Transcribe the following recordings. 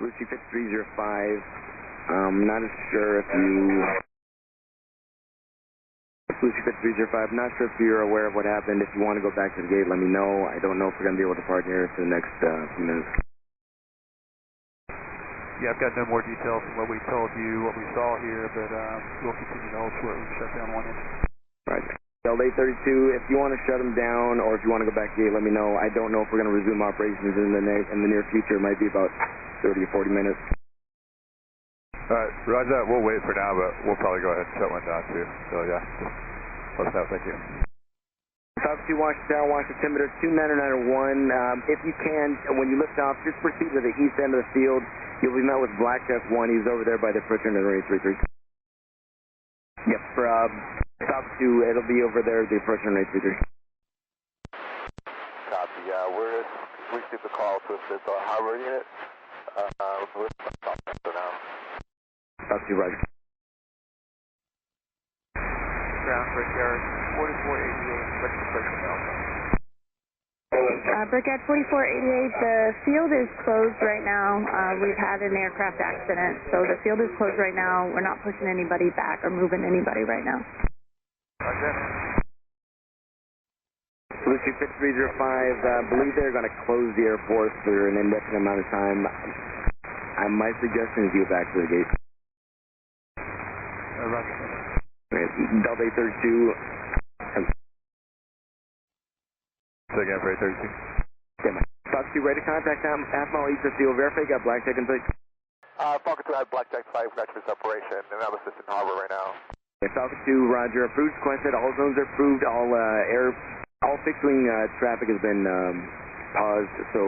Lucy 5305. I'm not sure if you... Lucy 5305, not sure if you're aware of what happened. If you want to go back to the gate, let me know. I don't know if we're going to be able to park here for the next few minutes. Yeah, I've got no more details than what we told you, what we saw here, but we'll continue to hold short. We'll shut down one end. Right. Delta 832, if you want to shut them down or if you want to go back to the gate, let me know. I don't know if we're going to resume operations in the near future. It might be about 30 or 40 minutes. Alright, roger that. We'll wait for now, but we'll probably go ahead and shut one down too. So yeah, just let us know. Thank you. South 2 Washington, Washington, altimeter 2991. If you can, when you lift off, just proceed to the east end of the field. You'll be met with Black Duck 1. He's over there by the approach under runway 33. Yep, for South 2, it'll be over there at the approach under runway 33. Copy. We received the call to assist our harbor unit. We're now. South 2, roger. Ground Brickyard 4488, registration Alpha. Brickyard 4488, the field is closed right now. We've had an aircraft accident, so the field is closed right now. We're not pushing anybody back or moving anybody right now. Roger. Lucy 5305, I believe they're going to close the airport for an indefinite amount of time. My suggestion is you go back to the gate. Roger. Delta 832. Say again for 832. Yeah, man. Fox 2, ready to contact half mile east of field. Verify, got Black Duck in place. Falcon 2 had Black Duck 5 for this operation, and I'm assisting harbor right now. Okay, Falcon 2, roger. Approved, requested. All zones are approved. All fixed wing traffic has been paused. So,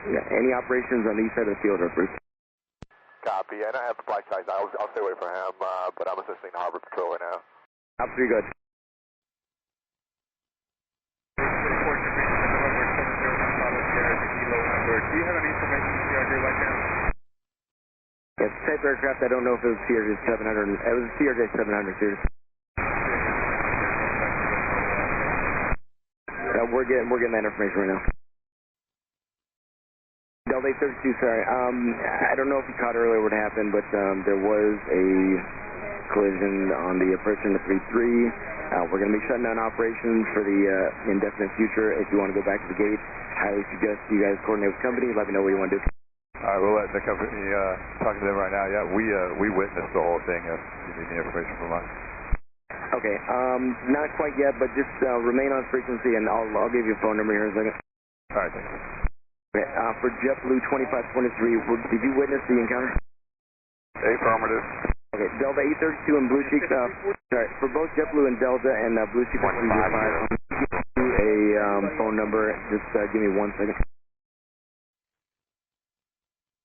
yeah, any operations on the east side of the field are approved. Copy, and I have the Black Duck. I'll stay away from him, but I'm assisting harbor patrol right now. Top 3, good. Do you have any information on CRJ by chance? It's a type aircraft. I don't know if it was CRJ700. It was a CRJ700 series. We're getting that information right now. Delta 832, sorry. I don't know if you caught earlier what happened, but there was a collision on the approach in the 33. We're going to be shutting down operations for the indefinite future. If you want to go back to the gate, highly suggest you guys coordinate with company. Let me know what you want to do. Alright, we'll let the company, talk to them right now. Yeah, we witnessed the whole thing. If you need any information from us. Okay, not quite yet, but just remain on frequency, and I'll give you a phone number here in a second. Alright, thanks. Okay, for JetBlue 2523, did you witness the encounter? Affirmative. Okay, Delta 832 and Blue Chief, sorry, for both JetBlue and Delta and Blue Chief 305, a phone number. Just give me 1 second.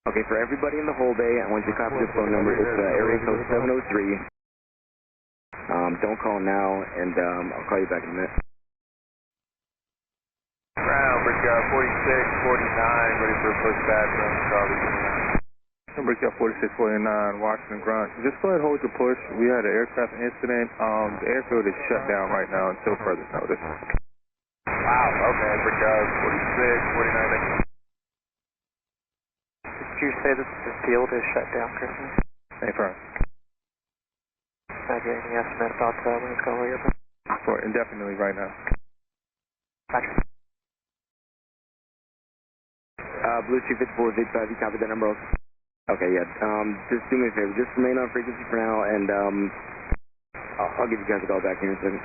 Okay, for everybody in the whole bay, I want you to copy this phone number. It's area code 703. Don't call now, and I'll call you back in a minute. Ground, Brickyard 4649, ready for a pushback from Charlie. Brickyard 4649, Washington ground. Just go ahead and hold your push. We had an aircraft incident. The airfield is shut down right now until further notice. Wow, okay, Brickyard 4649. Did you say that the field is shut down, Christian? Affirm. Can I get any estimate about when it's going to reopen? For indefinitely right now. Gotcha. Blue Chief 5485, you copy that number also? Okay, yeah. Just do me a favor. Just remain on frequency for now, and I'll give you guys a call back here in a second.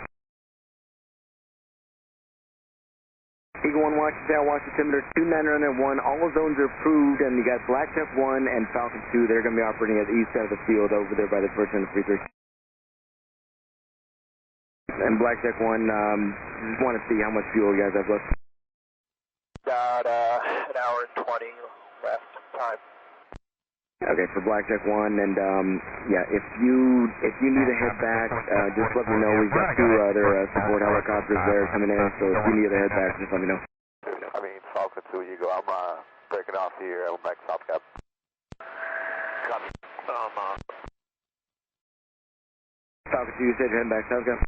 Eagle 1 Washington, altimeter 2991. All zones are approved, and you got Black Duck 1 and Falcon 2. They're going to be operating at the east side of the field over there by the approach on the 33. And Black Duck 1, just want to see how much fuel you guys have left. Got an hour and 20 left time. Okay, for Black Duck 1, and yeah, if you need to head back, just let me know. We've got 2 other support helicopters there coming in, so if you need to head back, just let me know. I mean, Falcon 2, you go. I'm breaking off here. I'm back South Cap. Copy. Falcon 2, you said you're heading back South Cap?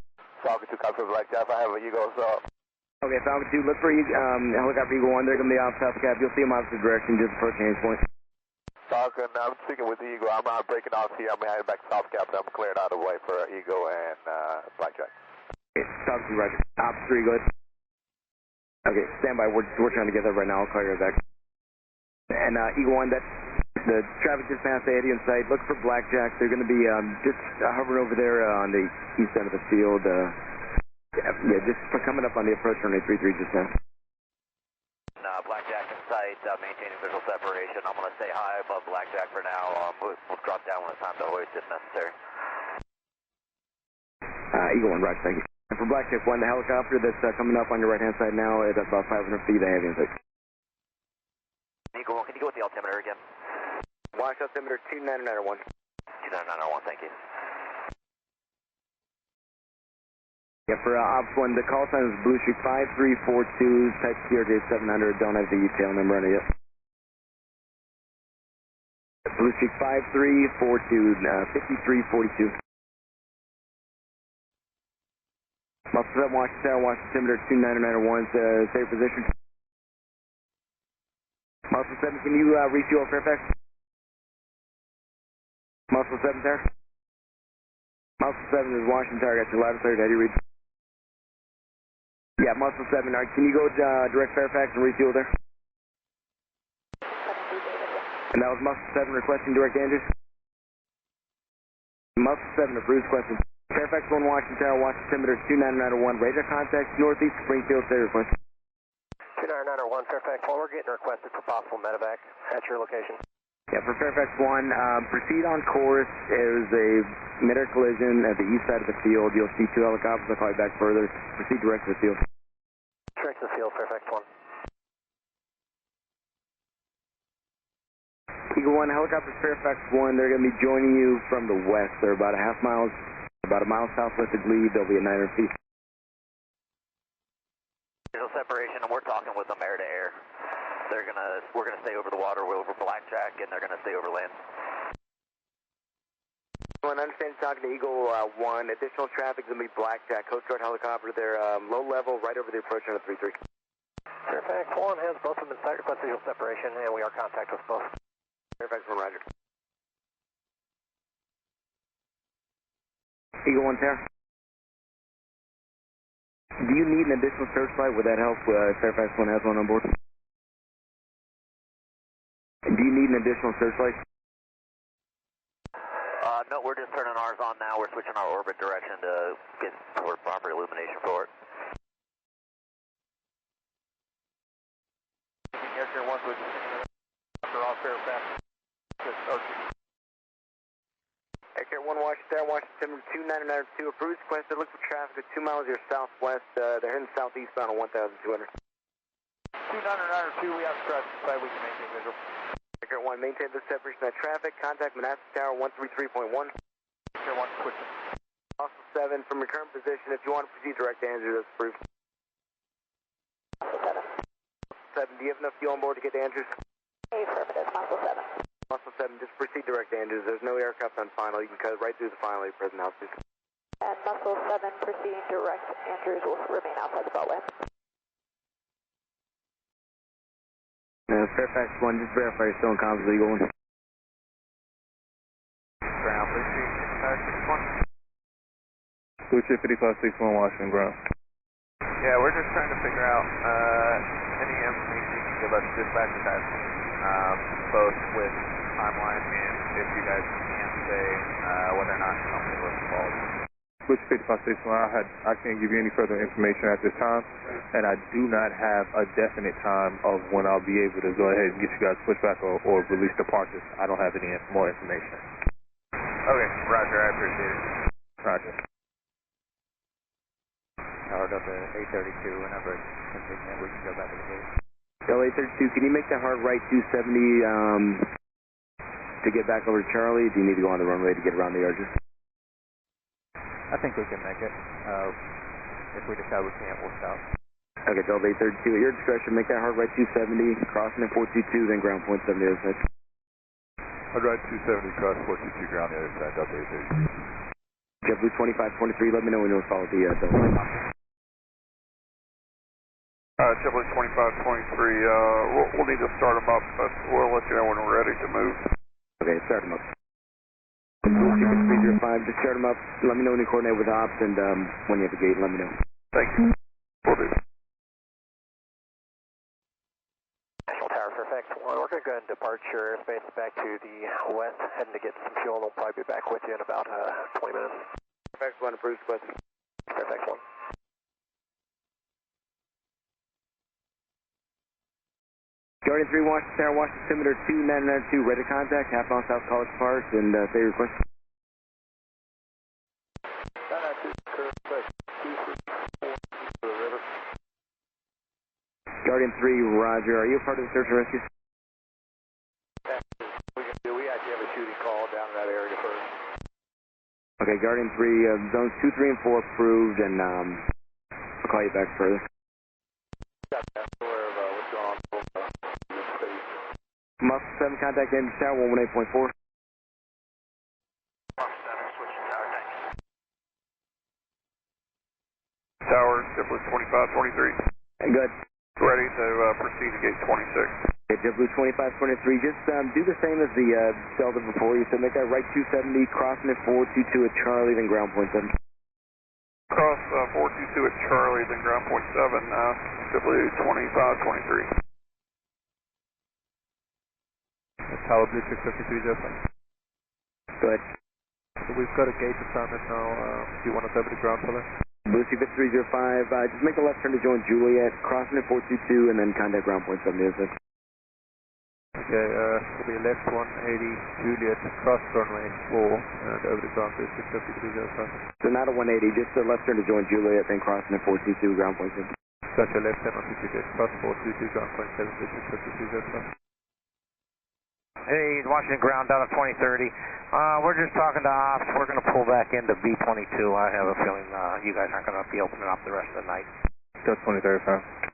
Falcon 2, copy for Black Cap. I have a Eagle, so. Okay, Falcon 2, look for helicopter Eagle 1. They're going to be off South Cap. You'll see them opposite direction, just approaching Hayes Point. Falcon, I'm speaking with Eagle. I'm breaking off here. I'm heading back to South Cap. I'm clearing out of the way for Eagle and Blackjack. Okay, South 2, Roger. Op 3, go ahead. Okay, stand by. We're trying to get there right now. I'll call you right back. And Eagle 1, that's the traffic just passed the 80 in sight. Look for Blackjack. They're going to be just hovering over there on the east end of the field. Yeah, just coming up on the approach runway 33 just now. Blackjack in sight, maintaining visual separation. I'm going to stay high above Blackjack for now. We'll drop down when it's time to hoist if necessary. Eagle 1, Roger, thank you. And for Blackjack 1, the helicopter that's coming up on your right-hand side now at about 500 feet, they have you in sight. Eagle 1, can you go with the altimeter again? Watch altimeter 29901. 29901, thank you. Yeah, for Ops 1, the call sign is Blue Streak 5342, type CRJ700, don't have the tail number on it yet. Blue Streak 5342, 5342. Muscle 7, Washington Tower, Washington altimeter 29901, save position. Muscle 7, can you refuel Fairfax? Muscle 7 there. Muscle 7 is Washington Tower, got your ladder cleared, Eddie Reed. Yeah, Muscle 7, can you go direct Fairfax and refuel there? And that was Muscle 7 requesting direct Andrews? Muscle 7 approves question. Fairfax 1, Washington Tower, Washington altimeter 29901, radar contact, northeast Springfield, say request. 29901, Fairfax 1, we're getting requested for possible medevac at your location. Yeah, for Fairfax 1, proceed on course. There's a mid-air collision at the east side of the field. You'll see 2 helicopters. I'll call you back further. Proceed direct to the field. Direct to the field, Fairfax 1. Eagle 1, helicopters Fairfax 1, they're going to be joining you from the west. They're about a mile southwest of Glebe. They'll be at 900 feet. Visual separation, and we're talking with them air to air. We're gonna stay over the water, we're over Blackjack, and they're gonna stay over land. I understand you're talking to Eagle 1. Additional traffic is going to be Blackjack. Coast Guard helicopter. They're low level, right over the approach on the 33. Fairfax 1 has both of them in sight, request visual separation, and we are in contact with both. Fairfax 1, Roger. Eagle 1 Tower. Do you need an additional searchlight? Would that help if Fairfax 1 has one on board? Do you need an additional searchlight? No, we're just turning ours on now. We're switching our orbit direction to get toward proper illumination for it. Aircare 1 switch. After off Fairfax. Aircare 1, Washington, Washington 29902, approved, requested, look for traffic at 2 miles to your southwest. They're heading southeastbound on 1200. 29902, we have traffic inside, we can maintain visual. Aircare 1, maintain the separation of traffic, contact Manassas Tower 133.1. Aircare 1, switching. Also 7, from your current position, if you want to proceed direct to Andrews, that's approved. 7, do you have enough fuel on board to get to Andrews? Affirmative, Muscle 7. Muscle 7, just proceed direct to Andrews. There's no aircraft on final. You can cut right through the final at your present altitude. And Muscle 7 proceeding direct Andrews will remain outside the beltway. Fairfax 1, just verify you're still in comms with Eagle 1. Ground, Blue Streak 5561. Blue Streak 5561, Washington ground. Yeah, we're just trying to figure out any information you can give us dispatch at that both with timeline and if you guys can say whether or not something was involved. Blue Streak 5561, I can't give you any further information at this time, and I do not have a definite time of when I'll be able to go ahead and get you guys pushed back or release departures. I don't have any more information. Okay, Roger, I appreciate it. Roger. Powered up at 832, whenever it's convenient, we can go back to the gate. LA32, can you make that hard right 270 to get back over to Charlie? Do you need to go on the runway to get around the arches? I think we can make it. If we decide we can't, we'll stop. Okay, Delta 832, at your discretion, make that hard right 270, crossing at 422, then ground point 7 the other side. Hard right 270, cross 422, ground the other side, Delta 832. JetBlue 2523, let me know when you'll follow the Delta. JetBlue 2523, we'll need to start them up, but we'll let you know when we're ready to move. Okay, start them up. 305, just start them up. Let me know when you coordinate with ops, and when you have the gate, let me know. Thank you. Will do. National Tower, Fairfax 1, we're going to go ahead and depart your airspace back to the west, heading to get some fuel. We'll probably be back with you in about 20 minutes. Fairfax 1 approved, request. Fairfax 1. Guardian 3, Washington Tower, Washington Altimeter 2992, ready to contact, half mile south College Park, and say your request. Guardian 3, roger. Are you a part of the search and rescue? We actually have a shooting call down in that area first. Okay, Guardian 3, zones 2, 3, and 4 approved, and I'll call you back further. Muscle 7, contact Andrews Tower, 118.4. Tower, JetBlue 2523. Good. Ready to proceed to gate 26. Okay, JetBlue 2523, just do the same as the Delta before you, so make that right 270, crossing at 422 at Charlie, then ground point 7. Cross 422 at Charlie, then ground point 7, JetBlue 2523. Tower Blue 653, Joseph. Good. So we've got a gate assignment now. Do you want us over the ground for that? Blue 305, just make a left turn to join Juliet, crossing at 422, and then contact ground point 7. Okay, it'll be left 180, Juliet, cross runway 4, and over the ground Blue 653, Joseph. So not a 180, just a left turn to join Juliet, then crossing at 422, ground point 7. Gotcha, left turn onto Juliet, cross 422, ground point 7, Blue 653, Joseph. Hey, Washington ground down at 2030. We're just talking to ops. We're going to pull back into B-22. I have a feeling you guys aren't going to be opening up the rest of the night. Just 2035.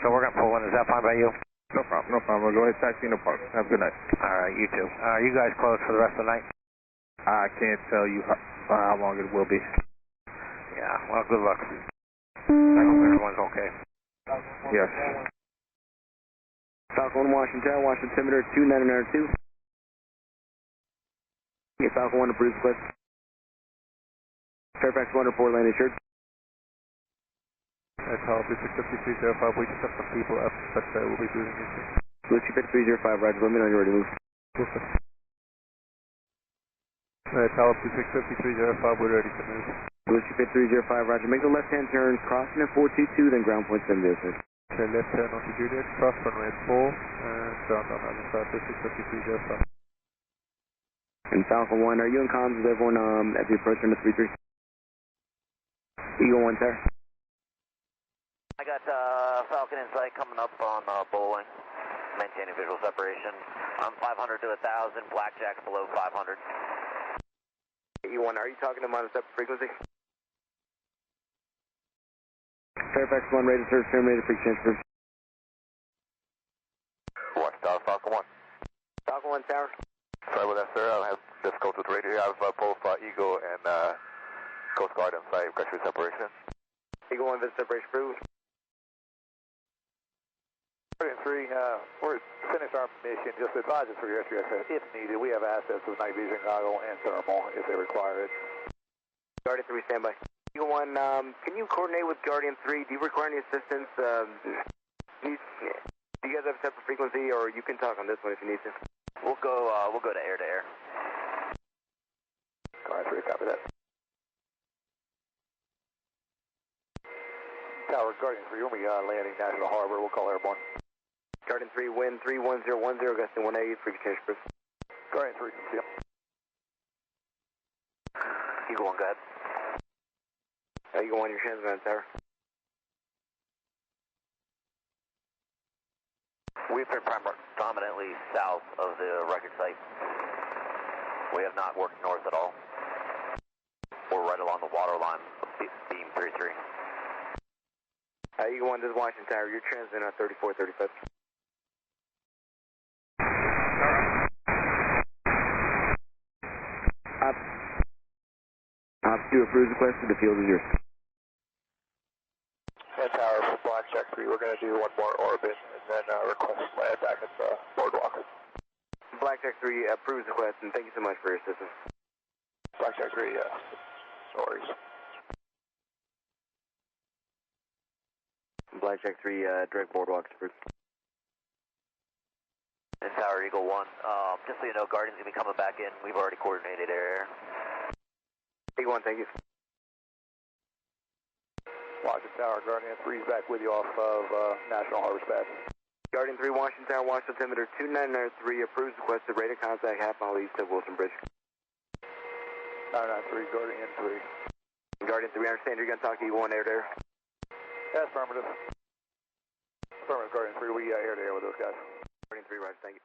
So we're going to pull in. Is that fine by you? No problem, no problem. We'll go ahead and taxi in the park. Have a good night. All right, you too. Are you guys closed for the rest of the night? I can't tell you how long it will be. Yeah, well, good luck. I hope everyone's okay. Yes. Falcon 1, Washington, Washington Altimeter 2992. Okay, Falcon 1 approved, request. Fairfax 1 report landing church. Tower Blue 653, we just have some people up, but we'll be doing it. Blue 305, roger, let me know when you're ready to move. Okay. Tower Blue 653, we're ready to move. Blue 305, roger, make the left-hand turn, crossing at 422, then ground point 7 business. Okay, left turn onto Juliet, cross runway 4, and ground on other side, 653, And Falcon 1, are you in comms with everyone as you approach on the 33? Eagle 1, sir. I got Falcon in sight coming up on bowling, maintaining visual separation. I'm 500 to 1,000, blackjack's below 500. E1, are you talking to him on a separate frequency? Fairfax 1, ready to serve, terminated, freak transfer. Watch Tower, Falcon 1. Falcon 1, tower. Sorry about that, sir. I have difficulty with the radio here. I have both Eagle and Coast Guard in sight. We've got your separation. Eagle 1, visit separation approved. Guardian 3, we're finished our mission. Just advise us for your SUS if needed. We have access to night vision goggle and thermal if they require it. Guardian 3, stand by. Eagle 1, can you coordinate with Guardian 3? Do you require any assistance? Do you guys have a separate frequency, or you can talk on this one if you need to? We'll go to air to air. Guardian 3, copy that. Tower, Guardian 3, when we landing National Harbor, we'll call airborne. Guardian 3, wind 31010, gusting 180, frequency change approved. Guardian 3, see. Eagle 1, go ahead. Eagle 1, your transmitter, tower. We've been predominantly south of the record site. We have not worked north at all. We're right along the water line of beam 33. Eagle 1, this is Washington Tower. You're transmitting on 3435. Ops 2 approves request. The field is yours. And Tower for Blackjack 3, we're going to do one more orbit and then request land back at the boardwalk. Blackjack Blackjack 3 approves the request, and thank you so much for your assistance. Blackjack 3, no worries. Blackjack 3, direct boardwalk approved. And Tower Eagle 1, just so you know, Guardian's going to be coming back in. We've already coordinated air. Eagle 1, thank you. Washington Tower, Guardian 3 is back with you off of National Harbor Pass. Guardian 3, Washington Tower, Washington altimeter 2993, approves requested rate of contact half mile east of Wilson Bridge. 993, Guardian 3. Guardian 3, we understand you're going to talk to Eagle 1 air to air. Affirmative. Affirmative, Guardian 3, we air to air with those guys. Guardian 3, right, thank you.